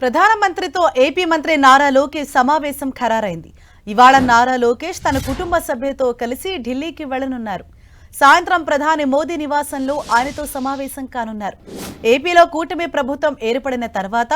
ప్రధానమంత్రితో AP మంత్రి నారా లోకేష్ సమావేశం ఖరారైంది. ఇవాళ నారా లోకేష్ తన కుటుంబ సభ్యులతో కలిసి ఢిల్లీకి వెళ్లనున్నారు. సాయంత్రం ప్రధాని మోదీ నివాసంలో ఆయనతో సమావేశం కానున్నారు. ఏపీలో కూటమి ప్రభుత్వం ఏర్పడిన తర్వాత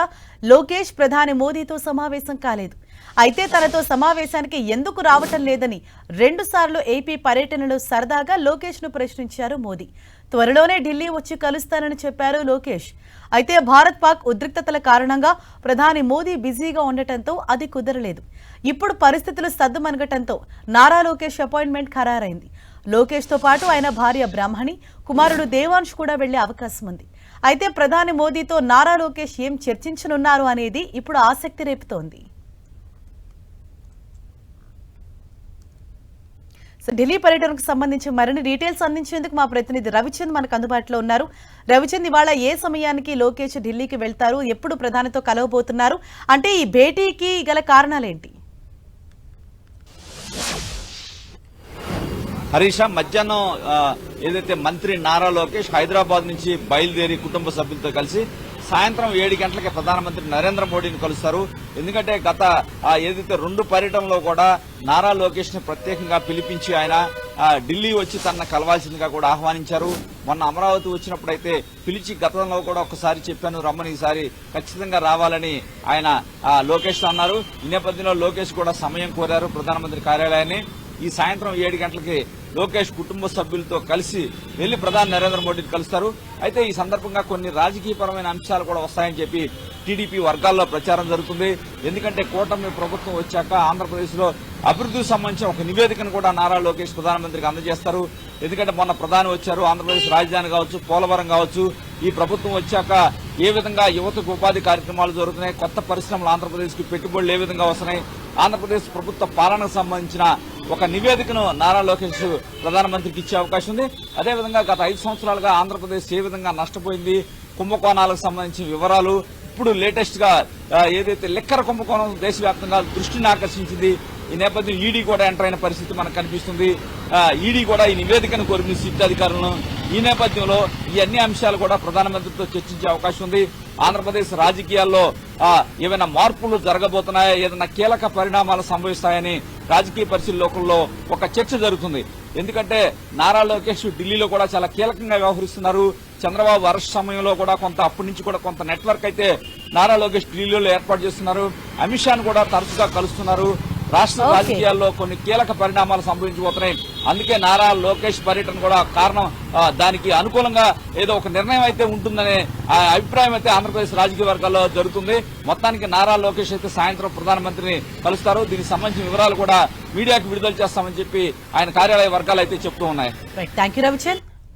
లోకేష్ ప్రధాని మోదీతో సమావేశం కాలేదు. అయితే తనతో సమావేశానికి ఎందుకు రావటం లేదని 2 సార్లు ఏపీ పర్యటనలో సరదాగా లోకేష్ ను ప్రశ్నించారు మోదీ. త్వరలోనే ఢిల్లీ వచ్చి కలుస్తానని చెప్పారు లోకేష్. అయితే భారత్ పాక్ ఉద్రిక్తతల కారణంగా ప్రధాని మోదీ బిజీగా ఉండటంతో అది కుదరలేదు. ఇప్పుడు పరిస్థితులు సద్దుమణగటంతో నారా లోకేష్ అపాయింట్మెంట్ ఖరారైంది. లోకేష్ తో పాటు ఆయన భార్య బ్రాహ్మణి, కుమారుడు దేవాంశ్ కూడా వెళ్లే అవకాశం ఉంది. అయితే ప్రధాని మోదీతో నారా లోకేష్ ఏం చర్చించనున్నారు అనేది ఇప్పుడు ఆసక్తి రేపుతోంది. ఢిల్లీ పర్యటనకు సంబంధించి మరిన్ని డీటెయిల్స్ అందించేందుకు మా ప్రతినిధి రవిచంద్ మనకు అందుబాటులో ఉన్నారు. రవిచంద్, ఇవాళ ఏ సమయానికి లోకేష్ ఢిల్లీకి వెళ్తారు, ఎప్పుడు ప్రధానితో కలవబోతున్నారు, అంటే ఈ భేటీకి గల కారణాలేంటి? హరీష, మధ్యాహ్నం ఏదైతే మంత్రి నారా లోకేష్ హైదరాబాద్ నుంచి బయలుదేరి కుటుంబ సభ్యులతో కలిసి సాయంత్రం 7 గంటలకి ప్రధానమంత్రి నరేంద్ర మోడీని కలుస్తారు. ఎందుకంటే గత ఏదైతే 2 పర్యటనలో కూడా నారా లోకేష్ ని ప్రత్యేకంగా పిలిపించి ఆయన ఢిల్లీ వచ్చి తనను కలవాల్సిందిగా కూడా ఆహ్వానించారు. మొన్న అమరావతి వచ్చినప్పుడైతే పిలిచి గతంలో కూడా ఒకసారి చెప్పాను రమ్మని, ఈసారి ఖచ్చితంగా రావాలని ఆయన లోకేష్ అన్నారు. ఈ నేపథ్యంలో లోకేష్ కూడా సమయం కోరారు ప్రధానమంత్రి కార్యాలయాన్ని. ఈ సాయంత్రం 7 గంటలకి లోకేష్ కుటుంబ సభ్యులతో కలిసి వెళ్లి ప్రధాని నరేంద్ర మోడీని కలుస్తారు. అయితే ఈ సందర్భంగా కొన్ని రాజకీయపరమైన అంశాలు కూడా వస్తాయని చెప్పి టీడీపీ వర్గాల్లో ప్రచారం జరుగుతుంది. ఎందుకంటే కూటమి ప్రభుత్వం వచ్చాక ఆంధ్రప్రదేశ్ లో అభివృద్ధికి సంబంధించిన ఒక నివేదికను కూడా నారా లోకేష్ ప్రధానమంత్రికి అందజేస్తారు. ఎందుకంటే మొన్న ప్రధాని వచ్చారు, ఆంధ్రప్రదేశ్ రాజధాని కావచ్చు, పోలవరం కావచ్చు, ఈ ప్రభుత్వం వచ్చాక ఏ విధంగా యువతకు ఉపాధి కార్యక్రమాలు జరుగుతున్నాయి, కొత్త పరిశ్రమలు ఆంధ్రప్రదేశ్ కి పెట్టుబడులు ఏ విధంగా వస్తున్నాయి, ఆంధ్రప్రదేశ్ ప్రభుత్వ పాలనకు సంబంధించిన ఒక నివేదికను నారా లోకేష్ ప్రధానమంత్రికి ఇచ్చే అవకాశం ఉంది. అదేవిధంగా గత 5 సంవత్సరాలుగా ఆంధ్రప్రదేశ్ ఏ విధంగా నష్టపోయింది, కుంభకోణాలకు సంబంధించిన వివరాలు, ఇప్పుడు లేటెస్ట్ గా ఏదైతే లిక్కర్ కుంభకోణం దేశవ్యాప్తంగా దృష్టిని ఆకర్షించింది. ఈ నేపథ్యం ఈడీ కూడా ఎంటర్ అయిన పరిస్థితి మనకు కనిపిస్తుంది. ఈడీ కూడా ఈ నివేదికను కోరింది సిట్ అధికారులను. ఈ నేపథ్యంలో ఈ అన్ని అంశాలు కూడా ప్రధానమంత్రితో చర్చించే అవకాశం ఉంది. ఆంధ్రప్రదేశ్ రాజకీయాల్లో ఏమైనా మార్పులు జరగబోతున్నాయా, ఏదైనా కీలక పరిణామాలు సంభవిస్తాయని రాజకీయ పరిశీలకుల్లో ఒక చర్చ జరుగుతుంది. ఎందుకంటే నారా లోకేష్ ఢిల్లీలో కూడా చాలా కీలకంగా వ్యవహరిస్తున్నారు. చంద్రబాబు అరెస్ట్ సమయంలో కూడా అప్పటి నుంచి కూడా కొంత నెట్వర్క్ అయితే నారా లోకేష్ ఢిల్లీలో ఏర్పాటు చేస్తున్నారు. అమిత్ షాను కూడా తరచుగా కలుస్తున్నారు. రాష్ట్ర రాజకీయాల్లో కొన్ని కీలక పరిణామాలు సంభవించబోతున్నాయి. అందుకే నారా లోకేష్ పర్యటన కూడా కారణం, దానికి అనుకూలంగా ఏదో ఒక నిర్ణయం అయితే ఉంటుందనే అభిప్రాయం అయితే ఆంధ్రప్రదేశ్ రాజకీయ వర్గాల్లో జరుగుతుంది. మొత్తానికి నారా లోకేష్ అయితే సాయంత్రం ప్రధానమంత్రిని కలుస్తారు. దీనికి సంబంధించిన వివరాలు కూడా మీడియాకు విడుదల చేస్తామని చెప్పి ఆయన కార్యాలయ వర్గాలు అయితే చెప్తూ ఉన్నాయి. థాంక్యూ రవిచంద్.